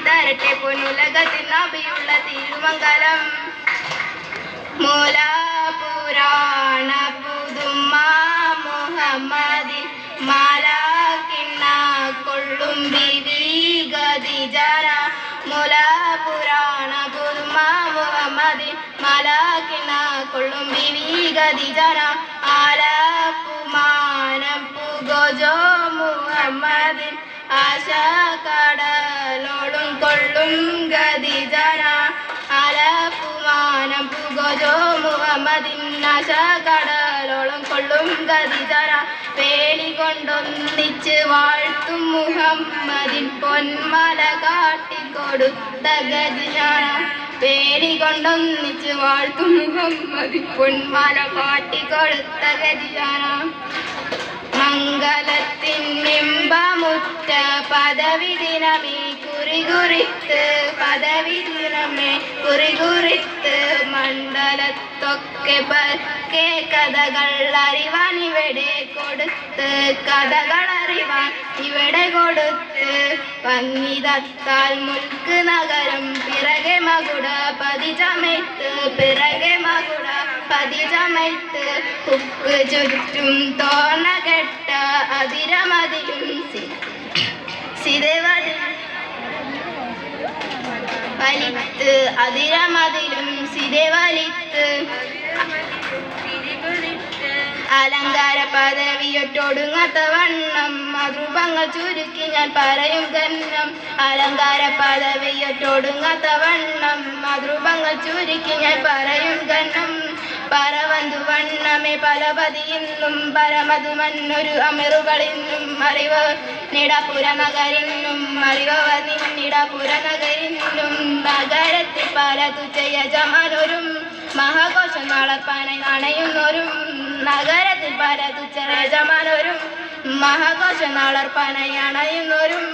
തരട്ടെ പൊന്നുലകത്തിൽ നബിയുള്ള തിരുമംഗലം. മൂല പുരാണ പുതുമ മുഹമ്മദിൻ മാലാക്കിണ്ണ കൊള്ളും ബിബി ഖദീജന. മൂല പുരാണ പുതുമ മുഹമ്മദിൻ മാലാക്കിണ്ണ കൊള്ളും ബിബി ഖദീജന. ആലപ്പുമാനം പുകോജോ മുഹമ്മദിൻ ആശ കടലോളും കൊള്ളും ഖദീജന. ആലപ്പുമാനം പുകോജോ മുഹമ്മദിൻ ആശ കടലോളം കൊള്ളും ഖദീജന. വേലി കൊണ്ടൊന്നിച്ച് വാഴ്ത്തും മുഹമ്മദിൻ പൊന്മല കാട്ടിക്കൊടുത്ത ഖദീജന. വേലി കൊണ്ടൊന്നിച്ച് വാഴ്ത്തും മുഹമ്മദിൻ പൊന്മല കാട്ടിക്കൊടുത്ത ഖദീജന. മംഗലത്തിൻ നിമ്പമുറ്റ പദവി ദിനമേ കുറികുറിത്ത് പദവി ദിനമേ കുറികുറിത്ത് മണ്ഡലത്തൊക്കെ പക്കെ കഥകൾ അറിവാൻ ഇവിടെ കൊടുത്ത് കഥകൾ അറിവാൻ ഇവിടെ കൊടുത്ത് പന്നിതത്താൽ മുൽക്ക് നഗരം പിറകെ മകുട പതിചമയത്ത് പിറകെ മകുട പതിചമയത്ത് ഉപ്പ് ചുറ്റും തോണ കെട്ട അതിരമതിലും വലിത്ത് അതിരമതിലും സിരവലിത്ത് അലങ്കാര പദവിയൊട്ടൊടുങ്ങാത്ത വണ്ണം മധുപങ്ങൾ ചുരുക്കി ഞാൻ പറയും ഗന്നം. അലങ്കാര പദവിയൊട്ടൊടുങ്ങാത്ത വണ്ണം മധുപങ്ങൾ ചുരുക്കി ഞാൻ പറയും ഗന്നം. പറവന്തു വണ്ണമേ പലപതിയിന്നും പരമതുമന്നൊരു അമിറുകളിന്നും അറിവ് നിടപുര നഗരിന്നും അറിവവർ നിന്നിടപുര നഗരിന്നും. നഗരത്തിൽ പലതുച്ച യജമാനൊരും മഹാഘോഷം വളർപ്പാനായി അണയുന്നോരും. നഗരത്തിൽ പലതുച്ച യജമാനൊരും മഹാഘോഷം വളർപ്പാനായി അണയുന്നോരും.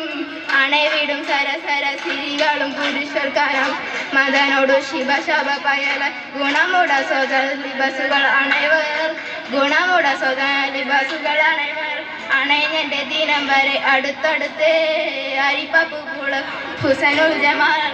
അണവിടും സരസര സിരികളും പുരുഷർക്കാരം മദനോടു ശിവശബ പയല ഗുണമുട സ്വതൽ ലിബസുകൾ അണയവർ ഗുണമുട സ്വതൽ ലിബസുകൾ അണയവർ. അണയഞ്ഞെൻ്റെ ദിനം വരെ അടുത്തടുത്ത് അരിപ്പപ്പുള്ള ഹുസനുൽ ജമാൽ.